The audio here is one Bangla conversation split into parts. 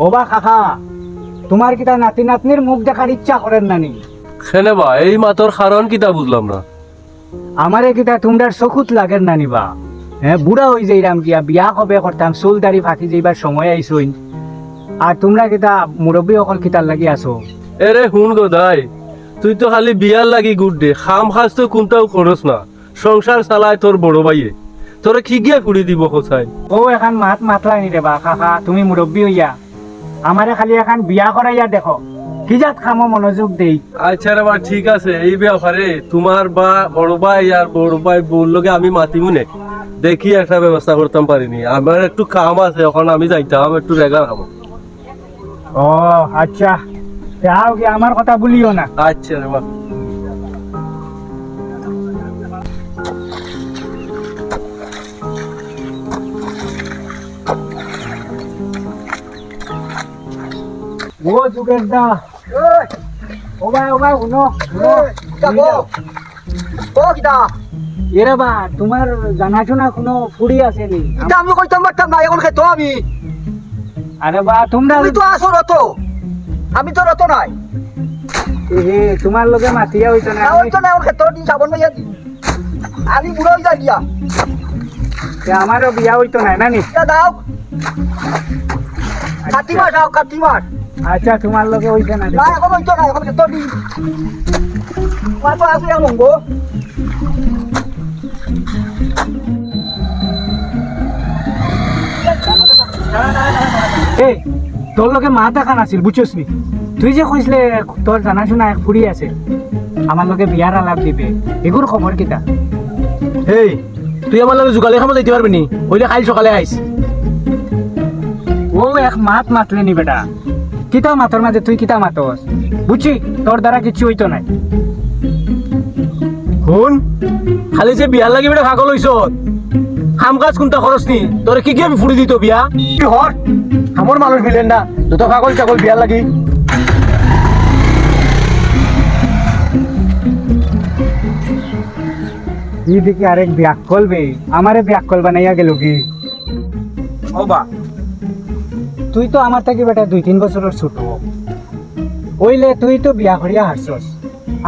ওবা কাকা, তোমার কিতা নাতি নাতনির মুখ দেখার ইচ্ছা করেন নানি? খেলে বা এই মাতর কারণ কিতা বুঝলাম না। আমারে কিতা তোমরার চকুত লাগেন নানি বা? হ্যাঁ, বুড়া হয়ে যাইরাম গিয়া, বিয়া কবে করতাম, চুল দাড়ি ফাঁকি যাইবার সময় আইসইন, আর তোমরা কিতা মুরব্বী অকল কিতার লাগি আছো? এরে হুন গদাই, তুই তো খালি বিয়ার লাগি গুড দে, খাম খাস তো কোনটাও খরচ না। সংসার চালায় তোর বড় ভাইয়ে, তোরে কি গিয়া ফুড়ি দিব কোথায়? ও এখন মাত মাতলানি রে বা কাকা, তুমি মুরব্বী হইয়া আমারে খালি এখন বিয়া করাইয়া দেখো, কি জাত খামো মনোযোগ দেই। আচ্ছা রে বা, ঠিক আছে। এই ব্যাপারে তোমার বা বড় ভাই আর বড় ভাই বললোকে আমি মাতিমুনে দেখি একটা ব্যবস্থা করতাম পারিনি। আমার একটু কাম আছে, এখন আমি যাইতাম একটু রেগা খাবো। ও আচ্ছা, যাও গিয়া, আমার কথা বলিও না। আচ্ছা রে বা। ও যুগের দা, ও ভাই শুনো, এরা বা তোমার জানাশোনা কোনো ফুড়ি আছে নি? আমি কইতাম পারতাম না, এখন খেতো আমি। আরে বা তোমরা তুমি তো আসো রত, আমি তো রত নাই। হে, তোমার লগে মাতিয়া হইতো না? ওই তো না, এখন খেতো দিন সাবন ভাইয়া দিন, আমি বুড়ো হয়ে যাই গিয়া। আমারও বিয়া হইতো না নানি? দাও কাটি মাস, আও কাটি মাস। আচ্ছা, তোমার লগে হইছে না? না এখন হইতো না, এখন খেতো দিন। তোমার তো আসো এমন গো। এই, তোর লগে মা দেখান আছিল বুঝছস নি? তুই যে কইসলে তোর জানাশোনা এক ফুড়ি আছে, আমার লগে বিয়ার আলাপ দিবে, এগুর খবর কিতা? এই, তুই আমার লগে যোগালি খামো যাইতে পারবি নি? ওইলে কাল সকালে আইস। ও এক মাত মাতলে নি বেটা, কিতা মাতর মাঝে তুই কিতা মাতস? বুঝছি তোর দ্বারা কিছু হইতো নাই। শুন, খালি যে বিয়ার লাগি বেটা ভাগল হইছ, কাম কাজ কোনটা খরচ নি? তোরে কি কি আমি ফুড়ি দিত বিয়া? কি হর আমার মানুষ মিলেন না, যত পাগল ছাগল বিয়ার লাগি। ই দেখি আরেক ব্যাক করবে, আমারে ব্যাক কল বানাইয়া গেল কি? ও বা, তুই তো আমার থেকে বেটা 2-3 বছরের ছোট, ওইলে তুই তো বিয়া করিয়া হারছস।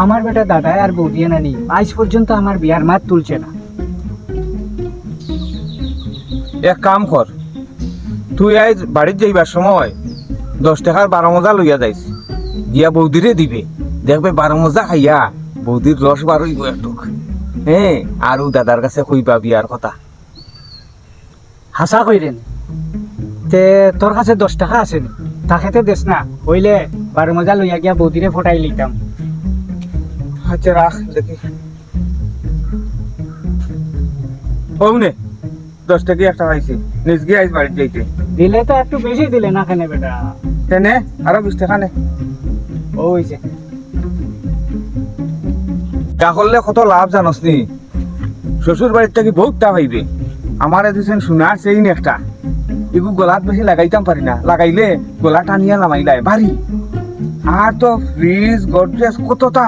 আমার বেটা দাদা আর বৌদিয়া নানি আজ পর্যন্ত আমার বিয়ার মাত তুলছে না। এক কাম কর, তুই আজ বাড়ির যাইবার সময় 10 টাকার 12 মজা লইয়া যাইস, দিয়া বৌদিরে দিবে, দেখবে 12 মজা খাইয়া বৌদির রস বার হইব একটু। হ্যাঁ, আর ও দাদার কাছে কইবা বিয়ার কথা। হাসা কইরেন তে তোর কাছে 10 টাকা আছে নি? তাকেতে দেশ না, হইলে 12 মজা লইয়া গিয়া বৌদিরে ফটাই লইতাম। আচ্ছা রাখ দেখি। হৌনে 10 টাকা একটা পাইছি, নিজ গিয়ে আজ বাড়ির যাইতে। দিলে তো একটু বেশি দিলে না কেন বেটা? তেনে আরো 20 টাকা নে। ও হইছে। যা করলে কত লাভ জানস নি? শ্বশুর বাড়ির থেকে বহুত টা হইবে। আমার দিছেন সোনার চেইন একটা, এগু গলাত বেশি লাগাইতাম পারি না, লাগাইলে গলা টানিয়া নামাইলাই ভারী। আর তো ফ্রিজ গডরেজ কতটা,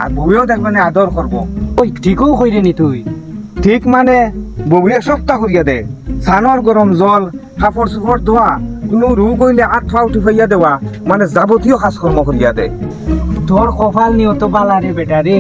আর বউয়েও দেখবে না আদর করবো। ওই ঠিকও কইরেনি তুই? ঠিক মানে বউয়ে সপ্তাহ করিয়া দে, সানর গরম জল, কাপড় চোপড় ধোয়া, কোনো রোগ হইলে হাত পা উঠি ফাইয়া দেওয়া, মানে যাবতীয় কাজকর্ম করিয়া দে। তোর কপাল নিও তো বালা রে বেটা রে।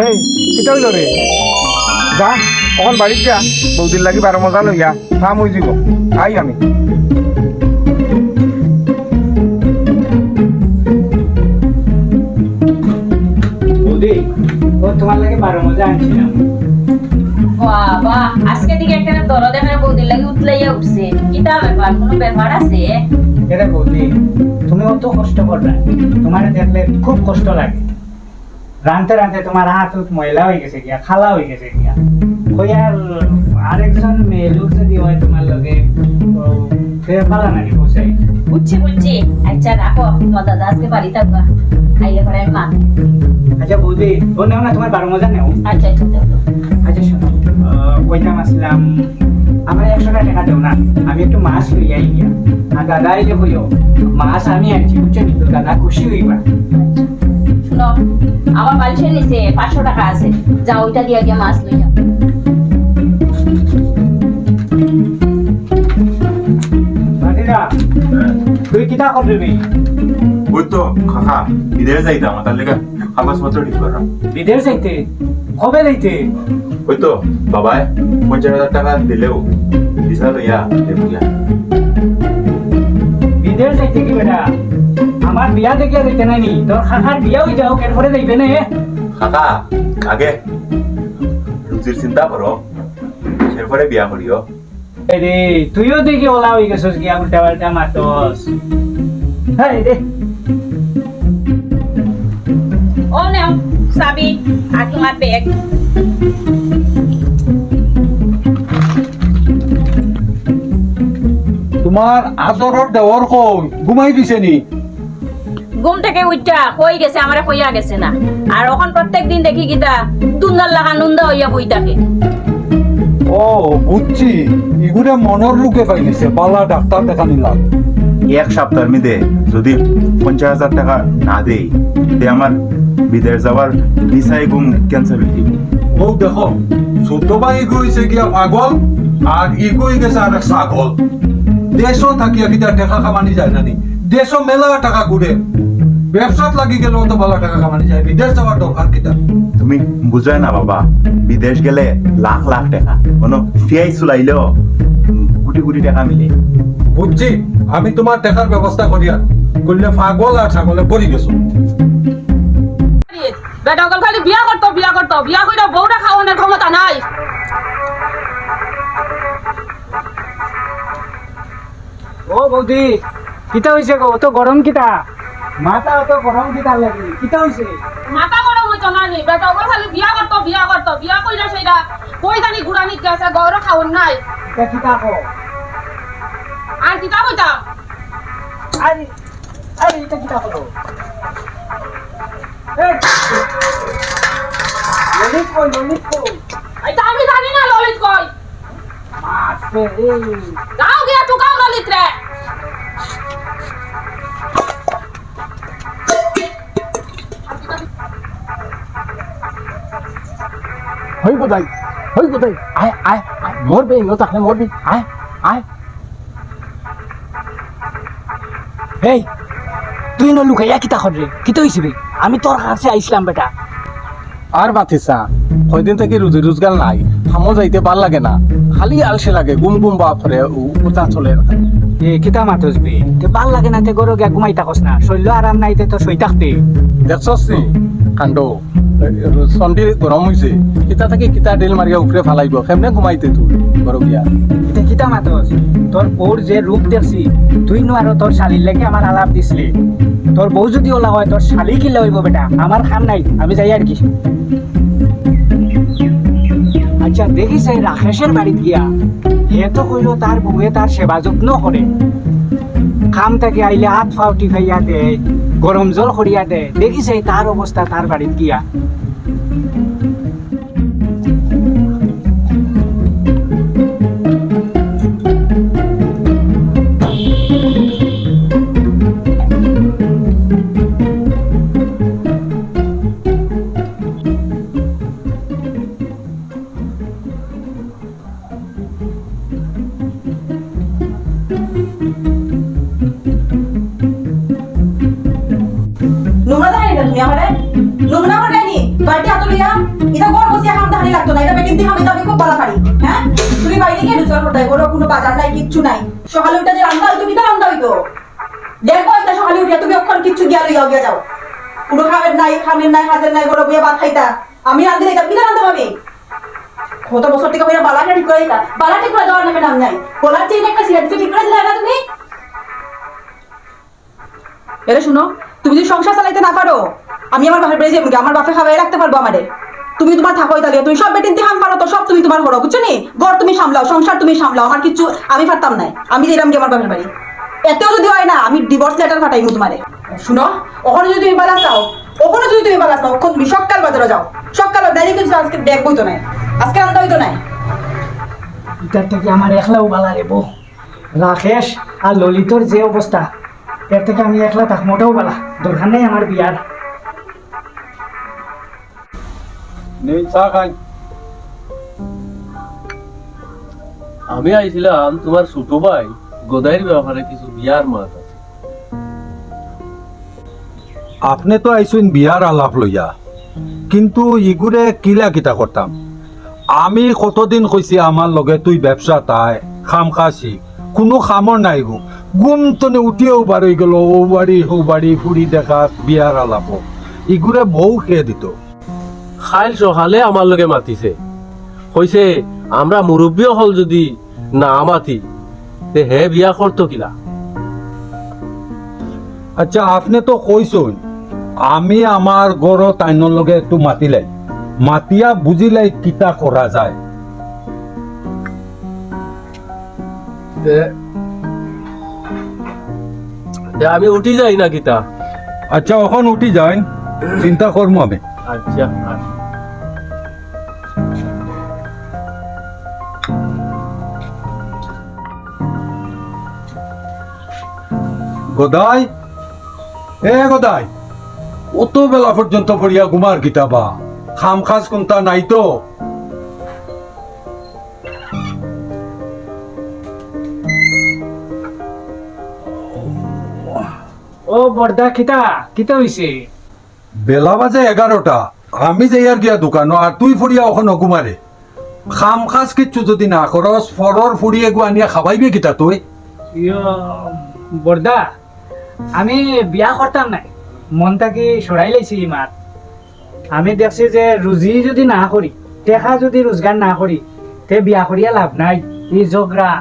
এই কিটা হইল রে? যা এখন বাড়ির যা, বৌদির লাগি 12 মজা লইয়া থাম হয়ে যাব। আই আমি। বৌদি, ও তোমার লাগে 12 মজা আনছিলাম। বাবা, আজকে দিকে একটা দরদ এখানে বৌদির লাগি উতলাইয়া উঠছে। কিতা ব্যাপার, কোনো ব্যাপার আছে? এরে বৌদি, তুমি অত কষ্ট করবে, তোমার দেখলে খুব কষ্ট লাগে। রানতে রানতে তোমার হাত ময়লা হয়ে গেছে গিয়া, খালা হয়ে গেছে গিয়া, ওই আর আরেকজন মেয়ে লোক যদি হয় তোমার লগে ফের পালা নাকি বসাই বুঝছি আচ্ছা রাখো তোমার দাদা আজকে বাড়ি থাকবা আইলে পরে আমি মা আচ্ছা বৌদি ও নেও না তোমার 12 মজা নেও আচ্ছা দাও দাও। আচ্ছা শোনো কইতাম আসলাম আমার 100 টাকা দেও না আমি একটু মাছ লই আই গিয়া আর দাদা আইলে কইও মাছ আমি আনছি বুঝছো নি তো দাদা খুশি হইবা শুনো আমার বালিশের নিচে 500 টাকা আছে যাও ওইটা দিয়ে গিয়ে মাছ লই যাও বাকিরা তুই কিটা করবি ওই তো কাকা বিদেশ যাইতাম তার লেগে কাগজপত্র ঠিক করা বিদেশ যাইতে কবে যাইতে ওই তো বাবাই 50,000 টাকা দিলেও ভিসা লইয়া দেবুয়া বিদেশ যাইতে কি বেটা আমার বিয়া দেখিয়া যাইতে নাইনি তোর খাখার বিয়া হই যাও এরপরে যাইবে না কাকা আগে রুচির চিন্তা করো এরপরে বিয়া করিও রে তুইও দেখি ওলা হয়ে গেছিস গিয়া উল্টা পাল্টা মারতস হ্যাঁ রে ও নাও চাবি আর তোমার ব্যাগ তোমার আদরের দেওয়ার কই ঘুমাই দিছে নি ঘুম থেকে উঠা কই গেছে আমারে কইয়া গেছে না আর এখন প্রত্যেকদিন দেখি কিটা দুন্দার লাগা নুন্দা হইয়া বই থাকে ও বুঝছি এগুলো মনের রোগে পাইছে পালা ডাক্তার দেখা নিলাম এক সপ্তাহের মধ্যে যদি 50,000 টাকা না দেই তে আমার বিদেশ যাওয়ার ভিসাই গুম ক্যান্সেল হয়ে যাবে ও দেখো ছোট ভাই গইছে গিয়া পাগল আর ইগোই গেছে আর ছাগল দেশও থাকিয়া কিটা টাকা কামানি যায় না নি দেশও মেলা টাকা ঘুরে ব্যবসাত লাগি গেল তো ভালো টাকা কামানি যায় বিদেশ যাওয়ার দরকার কিটা তুমি বুঝায় না বাবা বিদেশ গেলে লাখ লাখ টাকা কোনো ফিয়াই চুলাইলেও কোটি কোটি টাকা মিলে বুঝছি আমি তোমার টাকার ব্যবস্থা করিয়া করলে পাগল আর ছাগলে পড়ি গেছো বেটা অকল খালি বিয়া করতো বিয়া কইরা বউটা খাওয়ানোর ক্ষমতা নাই ও বৌদি কিটা হইছে গো তো গরম কিটা মাথা তো গরম কিটা লাগি কিটা হইছে মাথা গরম হইতো না নি বেটা অকল খালি বিয়া করতো বিয়া কইরা সেইটা কই জানি ঘুরানি গেছে গৌর খাওন নাই এটা কিটা কো আর কিতা কইতা আরে আরে এটা কিটা হলো এই ললিত কই এটা আমি জানি না ললিত কই মারছে এই যাও গিয়া টুকাও ললিত রে হই কোথায় আয় আয় আয়, মরবে ইনো তাহলে মরবি আয় আয় এই তুই ন লুকাইয়া কিতা করে কিতা হইছে বে আমি তোর কাছে আইছিলাম বেটা আর মাথিসা কয়দিন থেকে রুজি রোজগার নাই হামো যাইতে ভাল লাগে না খালি আলসে লাগে গুম গুম বা করে উতা চলে এ কিতা মাতস বে তে ভাল লাগে না তে গরো গিয়া ঘুমাই থাকস না শৈল আরাম নাই তে তো শুই থাকতে দেখছস নি কাণ্ড সন্ধি গরম হইছে কিতা থেকে কিতা ডেল মারিয়া উপরে ফালাইব কেমনে ঘুমাইতে তুই গরম গিয়া এটা কিতা মাতস তোর বউর যে রূপ দেখছি তুই নো আর তোর শালির লাগি আমার আলাপ দিছলি তোর বউ যদি ওলা হয় তোর শালি কি লইব বেটা আমার খান নাই আমি যাই আর কি আচ্ছা দেখিস এই রাকেশের বাড়িতে গিয়া হে তো কইলো তার বউয়ে তার সেবা যত্ন করে কাম থেকে আইলে হাত ফাও টিফাইয়া দে গরম জল করিয়া দে দেখিস এই তার অবস্থা তার বাড়িতে গিয়া নোংরা দেখানি তুমি আমারে নোংরা দেখানি বাড়িতে হাত লইয়া এটা কোন বসিয়া কাম দেখানি লাগতো না এটা বেটিন দিয়ে আমি তবে খুব ভালো পারি হ্যাঁ তুমি বাইরে গিয়ে রোজগার করতে হয় কোনো বাজার নাই কিচ্ছু নাই সকালে উঠে যে রান্না হইতো কিটা রান্না হইতো দেখো এটা সকালে উঠিয়া তুমি অক্ষণ কিচ্ছু গিয়া লইয়া যাও কোনো খাবের নাই হাজের নাই গরো বুয়া ভাত খাইতা আমি রান্ধি দিতাম কিনা রান্ধতে পাবি কত বছর থেকে হইয়া বালাটা ঠিক করে দিতা বালা ঠিক করে দেওয়ার নামে নাম নাই বলার চেয়ে একটা সিগারেট ঠিক করে দিলে না তুমি এরে শুনো তুমি যদি সংসার চালাইতে না পারো আমি আমার বাপের বাড়ি যাবো আমার বাপে খাওয়াই রাখতে পারবো আমাদের তুমি তোমার থাকো তাহলে তুমি সব বেটিন দিয়ে হাম পারো তো সব তুমি তোমার করো বুঝছো নি ঘর তুমি সামলাও সংসার তুমি সামলাও আমার কিছু আমি পারতাম নাই আমি যেরাম কি আমার বাপের বাড়ি এতেও যদি হয় না আমি ডিভোর্স লেটার পাঠাইমু তোমারে শুনো ওখানে যদি তুমি বালা চাও ওখানে যদি তুমি বালা চাও ওখানে তুমি সকাল বাজারে যাও সকাল ডাইরি কিছু আজকে ব্যাগ বইতো নাই আজকে আনতে হইতো নাই এটার থেকে আমার একলাও বালা রে বউ রাকেশ আর ললিতর যে অবস্থা এর থেকে আমি একলা থাকমোটাও বালা দরকার নেই আমার বিয়ার। নেই চা খাই। আমি আইছিলাম তোমার ছোট ভাই গোদাইয়ের ব্যাপারে কিছু বিয়ার মাত আছে। আপনি তো আইসুন বিয়ার আলাপ লইয়া, কিন্তু ইগুরে কিলা কিতা করতাম। আমি কতদিন কইছি আমার লগে তুই ব্যবসা তাই খাম খাসি কোনো খামর নাই গো গুম তনে উঠিয়েও বাড়ি গেল ও বাড়ি ফুড়ি দেখা বিয়ার আলাপ ইগুরে বউ খেয়ে দিত। খাইল সকালে আমার লগে মাতিছে, কইছে আমরা মুরব্বী হল যদি না মাতি তে হে বিয়া করতো কিলা। আচ্ছা আপনি তো কইসুন আমি আমার গড় তাইনের লগে একটু মাতিলাই মাতিয়া বুঝিলাই কিতা করা যায়। তে আমি উঠি যাই না কিতা? আচ্ছা এখন উঠি যাই, চিন্তা করবো আমি। আচ্ছা গদাই গদাই অত বেলা পর্যন্ত পড়িয়া ঘুমার কিতাবা খাম খাস কোনটা নাই তো? ও বর্দা কিতা কিতা হইছে? বেলা বাজে 11টা, আমি যাইয়ার গিয়া দোকানো আর তুই ফুড়িয়া ওখানে ঘুমারে। খাম খাস কিচ্ছু যদি না করস ফরর ফুড়িয়ে গু আনিয়া খাবাইবে কিতা তুই? ইয়ো বর্দা আমি বিয়া করতাম নাই, মনটাকে সরাই লাইছি মার। আমি দেখছি যে রুজি যদি না করি টেকা যদি রোজগার না করি তে বিয়া করিয়া লাভ নাই। এই ঝগড়া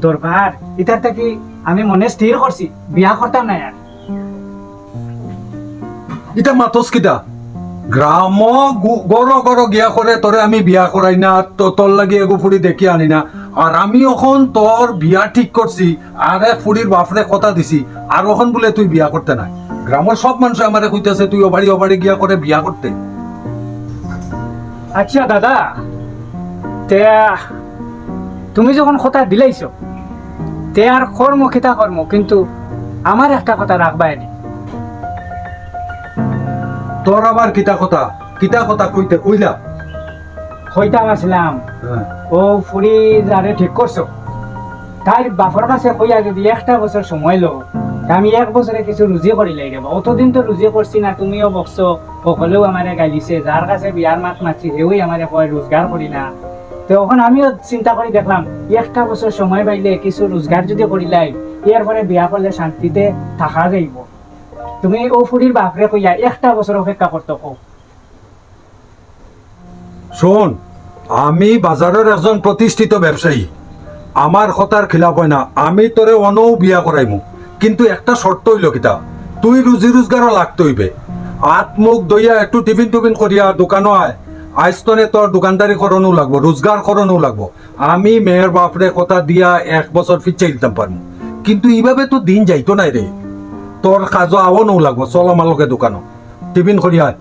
দরবার এটার থেকে আমি মনে স্থির করছি বিয়া করতাম নাই আর। ইটা মাতস কিতা গ্রাম গড় গিয়া করে তোরে আমি বিয়া করাই না, তোর লাগি এগো ফুড়ি দেখি আনি না। আর আমি এখন তোর বিয়া ঠিক করছি আর এক ফুড়ির বাপরে কথা দিছি আর এখন বলে তুই বিয়া করতে নাই। গ্রামের সব মানুষ আমারে কইতাছে তুই অবাড়ি গিয়া করে বিয়া করতে। আচ্ছা দাদা তে তুমি যখন কথা দিলাইছো তে আর কর্ম খিতা কর্ম, কিন্তু আমার একটা কথা রাখবাই নি। তোর আবার কিতা কথা কইতে কইলা? হইতাম আসলাম ও ফুড়ি যারে ঠিক করছো তাই বাপর কাছে কইয়া যদি একটা বছর সময় লো আমি 1 বছরে কিছু রুজি করি লাই দেব। অতদিন তো রুজি করছি না, তুমিও বকছো, সকলেও আমারে গাইলিছে, যার কাছে বিয়ার মাত মাছি হেউই আমারে কয় রোজগার করি না। তো এখন আমিও চিন্তা করে দেখলাম একটা বছর সময় পাইলে কিছু রোজগার যদি করিলাই এরপরে বিয়া করলে শান্তিতে থাকা যাইব। তুমি ও ফুড়ির বাপরে কইয়া একটা বছর অপেক্ষা করতে কও। শোন আমি বাজারের একজন প্রতিষ্ঠিত ব্যবসায়ী, আমার কথার খিলাফ হয় না। আমি তোরে অনও বিয়া করাইমু, কিন্তু একটা শর্ত হইল কিতা তুই রুজি রোজগারও লাগতে হইবে। হাত মুখ দইয়া একটু টিফিন করিয়া দোকানো আয়, আইস্তনে তোর দোকানদারি করণও লাগবো, রোজগার করণও লাগবো। আমি মেয়ের বাপরে কথা দিয়া 1 বছর ফিরছে দিতাম পারবো, কিন্তু এইভাবে তো দিন যাইতো নাই রে। তোর কাজও আওয়ানও লাগবো, চল আমার লগে দোকানো টিফিন করিয়া আয়।